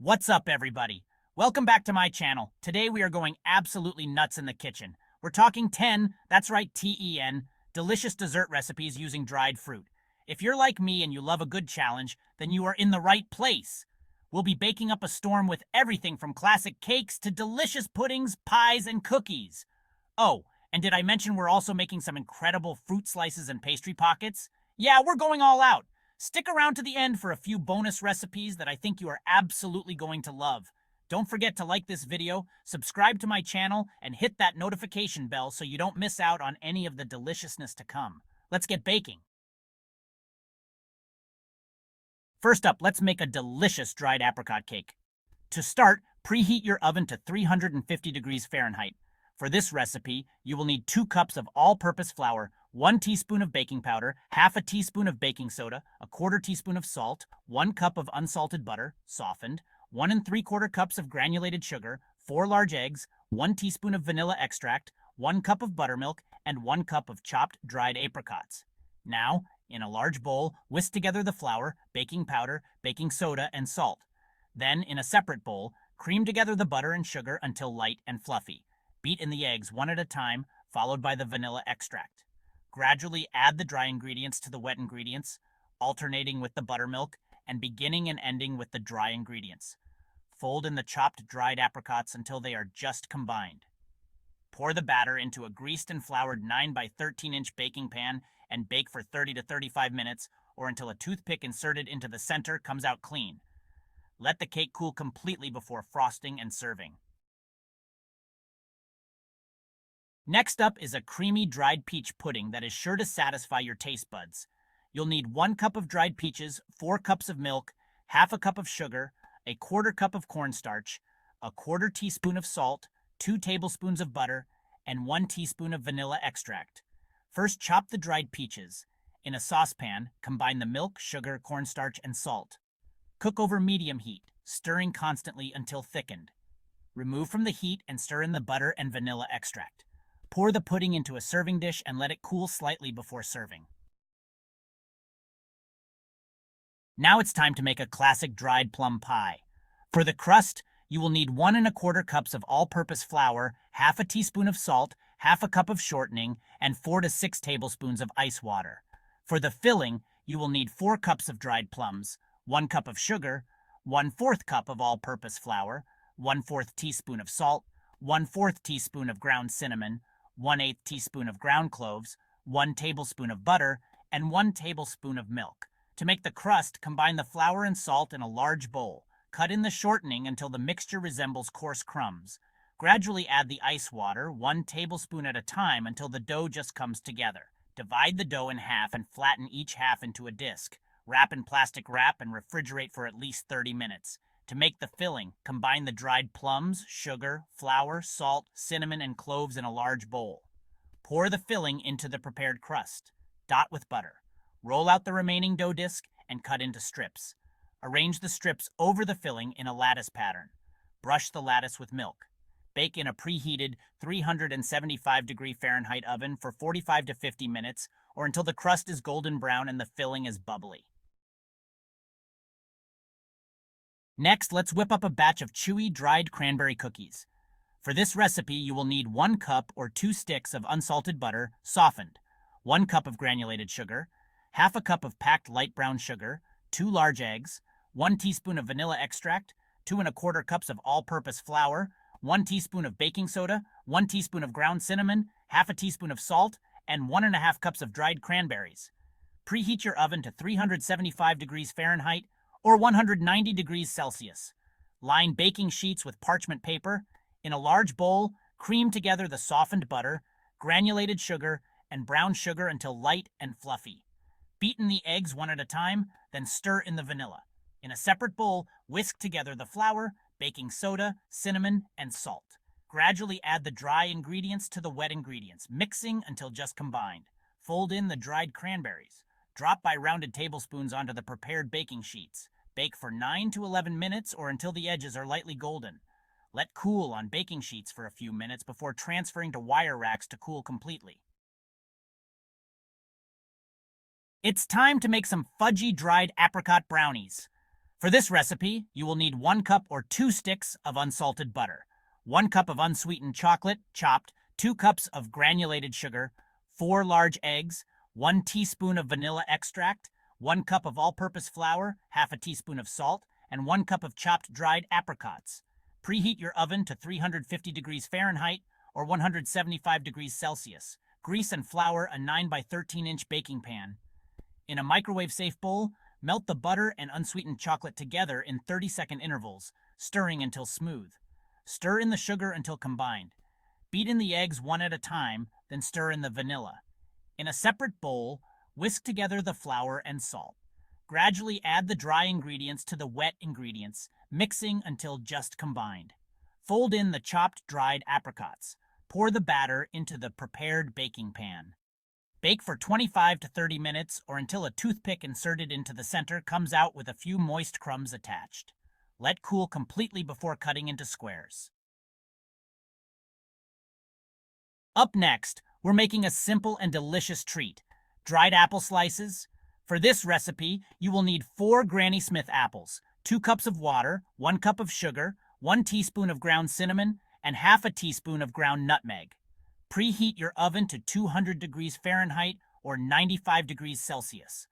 What's up, everybody? Welcome back to my channel. Today we are going absolutely nuts in the kitchen. We're talking 10, that's right, T-E-N, delicious dessert recipes using dried fruit. If you're like me and you love a good challenge, then you are in the right place. We'll be baking up a storm with everything from classic cakes to delicious puddings, pies, and cookies. Oh, and did I mention we're also making some incredible fruit slices and pastry pockets? Yeah, we're going all out. Stick around to the end for a few bonus recipes that I think you are absolutely going to love. Don't forget to like this video, subscribe to my channel, and hit that notification bell so you don't miss out on any of the deliciousness to come. Let's get baking. First up, let's make a delicious dried apricot cake. To start, preheat your oven to 350 degrees Fahrenheit. For this recipe, you will need 2 cups of all-purpose flour, 1 teaspoon of baking powder, half a teaspoon of baking soda, a quarter teaspoon of salt, 1 cup of unsalted butter, softened, 1 3/4 cups of granulated sugar, 4 large eggs, 1 teaspoon of vanilla extract, 1 cup of buttermilk, and 1 cup of chopped dried apricots. Now, in a large bowl, whisk together the flour, baking powder, baking soda, and salt. Then, in a separate bowl, cream together the butter and sugar until light and fluffy. Beat in the eggs one at a time, followed by the vanilla extract. Gradually add the dry ingredients to the wet ingredients, alternating with the buttermilk, and beginning and ending with the dry ingredients. Fold in the chopped dried apricots until they are just combined. Pour the batter into a greased and floured 9 by 13-inch baking pan and bake for 30 to 35 minutes or until a toothpick inserted into the center comes out clean. Let the cake cool completely before frosting and serving. Next up is a creamy dried peach pudding that is sure to satisfy your taste buds. You'll need 1 cup of dried peaches, 4 cups of milk, half a cup of sugar, a quarter cup of cornstarch, a quarter teaspoon of salt, 2 tablespoons of butter, and 1 teaspoon of vanilla extract. First, chop the dried peaches. In a saucepan, combine the milk, sugar, cornstarch, and salt. Cook over medium heat, stirring constantly until thickened. Remove from the heat and stir in the butter and vanilla extract. Pour the pudding into a serving dish and let it cool slightly before serving. Now it's time to make a classic dried plum pie. For the crust, you will need 1 1/4 cups of all-purpose flour, half a teaspoon of salt, half a cup of shortening, and 4 to 6 tablespoons of ice water. For the filling, you will need 4 cups of dried plums, 1 cup of sugar, 1/4 cup of all-purpose flour, 1/4 teaspoon of salt, 1/4 teaspoon of ground cinnamon, 1/8 teaspoon of ground cloves, 1 tablespoon of butter, and 1 tablespoon of milk. To make the crust, combine the flour and salt in a large bowl. Cut in the shortening until the mixture resembles coarse crumbs. Gradually add the ice water, 1 tablespoon at a time until the dough just comes together. Divide the dough in half and flatten each half into a disc. Wrap in plastic wrap and refrigerate for at least 30 minutes. To make the filling, combine the dried plums, sugar, flour, salt, cinnamon, and cloves in a large bowl. Pour the filling into the prepared crust. Dot with butter. Roll out the remaining dough disc and cut into strips. Arrange the strips over the filling in a lattice pattern. Brush the lattice with milk. Bake in a preheated 375 degree Fahrenheit oven for 45 to 50 minutes or until the crust is golden brown and the filling is bubbly. Next, let's whip up a batch of chewy dried cranberry cookies. For this recipe, you will need 1 cup or 2 sticks of unsalted butter, softened, 1 cup of granulated sugar, half a cup of packed light brown sugar, 2 large eggs, 1 teaspoon of vanilla extract, 2 1/4 cups of all-purpose flour, 1 teaspoon of baking soda, 1 teaspoon of ground cinnamon, half a teaspoon of salt, and 1 1/2 cups of dried cranberries. Preheat your oven to 375 degrees Fahrenheit or 190 degrees Celsius. Line baking sheets with parchment paper. In a large bowl, cream together the softened butter, granulated sugar, and brown sugar until light and fluffy. Beat in the eggs one at a time, then stir in the vanilla. In a separate bowl, whisk together the flour, baking soda, cinnamon, and salt. Gradually add the dry ingredients to the wet ingredients, mixing until just combined. Fold in the dried cranberries. Drop by rounded tablespoons onto the prepared baking sheets. Bake for 9 to 11 minutes or until the edges are lightly golden. Let cool on baking sheets for a few minutes before transferring to wire racks to cool completely. It's time to make some fudgy dried apricot brownies. For this recipe, you will need 1 cup or 2 sticks of unsalted butter, 1 cup of unsweetened chocolate, chopped, 2 cups of granulated sugar, 4 large eggs, 1 teaspoon of vanilla extract, 1 cup of all-purpose flour, half a teaspoon of salt, and 1 cup of chopped dried apricots. Preheat your oven to 350 degrees Fahrenheit or 175 degrees Celsius. Grease and flour a 9 by 13-inch baking pan. In a microwave-safe bowl, melt the butter and unsweetened chocolate together in 30-second intervals, stirring until smooth. Stir in the sugar until combined. Beat in the eggs one at a time, then stir in the vanilla. In a separate bowl, whisk together the flour and salt. Gradually add the dry ingredients to the wet ingredients, mixing until just combined. Fold in the chopped dried apricots. Pour the batter into the prepared baking pan. Bake for 25 to 30 minutes or until a toothpick inserted into the center comes out with a few moist crumbs attached. Let cool completely before cutting into squares. Up next, we're making a simple and delicious treat, dried apple slices. For this recipe, you will need 4 Granny Smith apples, 2 cups of water, 1 cup of sugar, 1 teaspoon of ground cinnamon, and half a teaspoon of ground nutmeg. Preheat your oven to 200 degrees Fahrenheit or 95 degrees Celsius.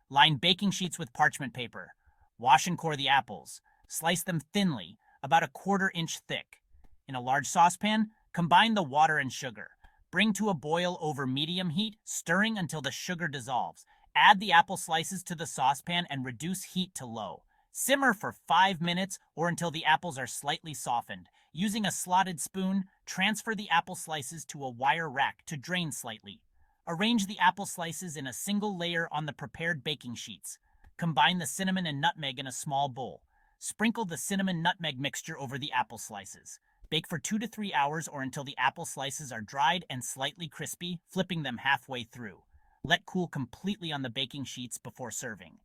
Line baking sheets with parchment paper. Wash and core the apples. Slice them thinly, about a 1/4 inch thick. In a large saucepan, combine the water and sugar. Bring to a boil over medium heat, stirring until the sugar dissolves. Add the apple slices to the saucepan and reduce heat to low. Simmer for 5 minutes or until the apples are slightly softened. Using a slotted spoon, transfer the apple slices to a wire rack to drain slightly. Arrange the apple slices in a single layer on the prepared baking sheets. Combine the cinnamon and nutmeg in a small bowl. Sprinkle the cinnamon-nutmeg mixture over the apple slices. Bake for 2 to 3 hours or until the apple slices are dried and slightly crispy, flipping them halfway through. Let cool completely on the baking sheets before serving.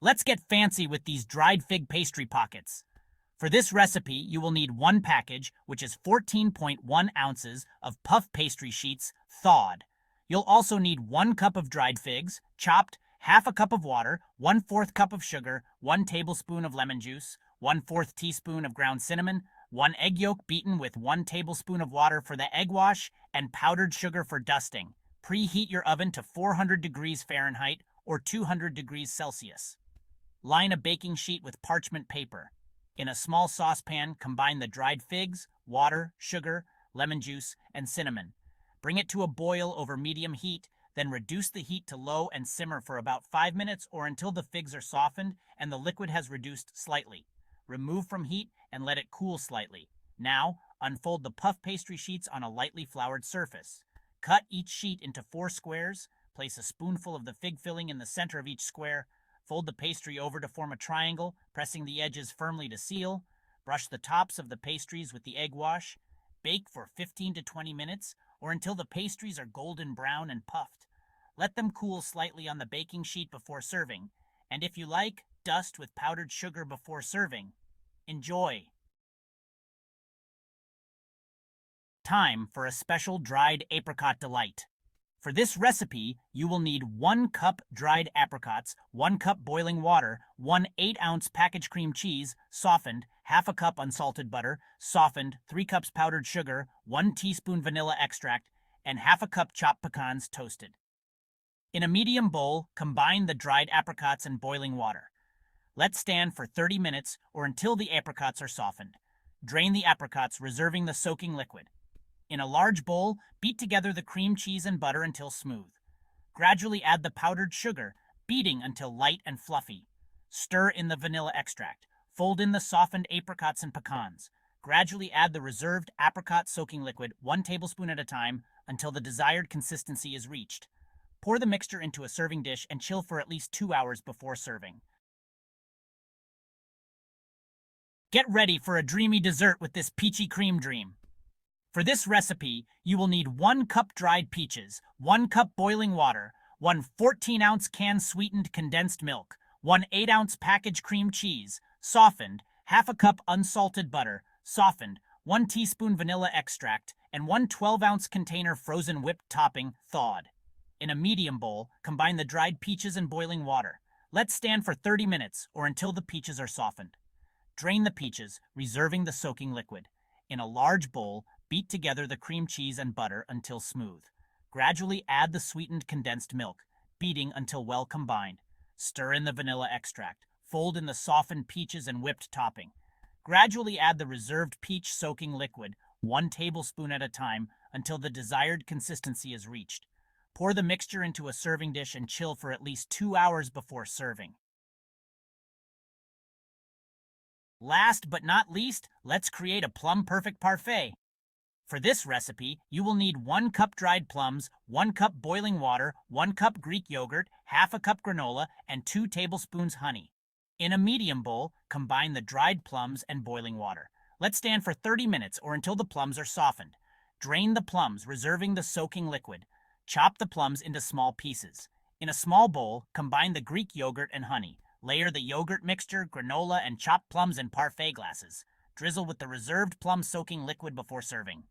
Let's get fancy with these dried fig pastry pockets. For this recipe, you will need 1 package, which is 14.1 ounces, of puff pastry sheets, thawed. You'll also need 1 cup of dried figs, chopped, half a cup of water, 1/4 cup of sugar, 1 tablespoon of lemon juice, 1/4 teaspoon of ground cinnamon, 1 egg yolk beaten with 1 tablespoon of water for the egg wash, and powdered sugar for dusting. Preheat your oven to 400 degrees Fahrenheit or 200 degrees Celsius. Line a baking sheet with parchment paper. In a small saucepan, combine the dried figs, water, sugar, lemon juice, and cinnamon. Bring it to a boil over medium heat, then reduce the heat to low and simmer for about 5 minutes or until the figs are softened and the liquid has reduced slightly. Remove from heat and let it cool slightly. Now, unfold the puff pastry sheets on a lightly floured surface. Cut each sheet into 4 squares, place a spoonful of the fig filling in the center of each square, fold the pastry over to form a triangle, pressing the edges firmly to seal. Brush the tops of the pastries with the egg wash. Bake for 15 to 20 minutes or until the pastries are golden brown and puffed. Let them cool slightly on the baking sheet before serving, and if you like, dust with powdered sugar before serving. Enjoy! Time for a special dried apricot delight. For this recipe, you will need 1 cup dried apricots, 1 cup boiling water, 1 8-ounce packaged cream cheese, softened, half a cup unsalted butter, softened, 3 cups powdered sugar, 1 teaspoon vanilla extract, and half a cup chopped pecans toasted. In a medium bowl, combine the dried apricots and boiling water. Let stand for 30 minutes or until the apricots are softened. Drain the apricots, reserving the soaking liquid. In a large bowl, beat together the cream cheese and butter until smooth. Gradually add the powdered sugar, beating until light and fluffy. Stir in the vanilla extract. Fold in the softened apricots and pecans. Gradually add the reserved apricot soaking liquid 1 tablespoon at a time until the desired consistency is reached. Pour the mixture into a serving dish and chill for at least 2 hours before serving. Get ready for a dreamy dessert with this peachy cream dream. For this recipe, you will need 1 cup dried peaches, 1 cup boiling water, 1 14-ounce can sweetened condensed milk, 1 8-ounce packaged cream cheese, softened, half a cup unsalted butter, softened, 1 teaspoon vanilla extract, and 1 12-ounce container frozen whipped topping, thawed. In a medium bowl, combine the dried peaches and boiling water. Let stand for 30 minutes or until the peaches are softened. Drain the peaches, reserving the soaking liquid. In a large bowl, beat together the cream cheese and butter until smooth. Gradually add the sweetened condensed milk, beating until well combined. Stir in the vanilla extract. Fold in the softened peaches and whipped topping. Gradually add the reserved peach soaking liquid, 1 tablespoon at a time, until the desired consistency is reached. Pour the mixture into a serving dish and chill for at least 2 hours before serving. Last but not least, let's create a plum-perfect parfait. For this recipe, you will need 1 cup dried plums, 1 cup boiling water, 1 cup Greek yogurt, half a cup granola, and 2 tablespoons honey. In a medium bowl, combine the dried plums and boiling water. Let stand for 30 minutes or until the plums are softened. Drain the plums, reserving the soaking liquid. Chop the plums into small pieces. In a small bowl, combine the Greek yogurt and honey. Layer the yogurt mixture, granola, and chopped plums in parfait glasses. Drizzle with the reserved plum soaking liquid before serving.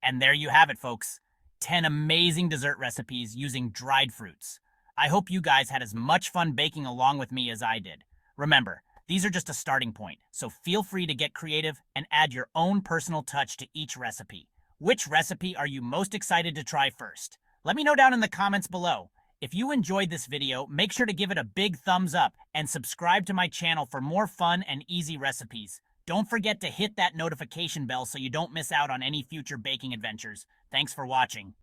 And there you have it, folks. 10 amazing dessert recipes using dried fruits. I hope you guys had as much fun baking along with me as I did. Remember, these are just a starting point, so feel free to get creative and add your own personal touch to each recipe. Which recipe are you most excited to try first? Let me know down in the comments below. If you enjoyed this video, make sure to give it a big thumbs up and subscribe to my channel for more fun and easy recipes. Don't forget to hit that notification bell so you don't miss out on any future baking adventures. Thanks for watching.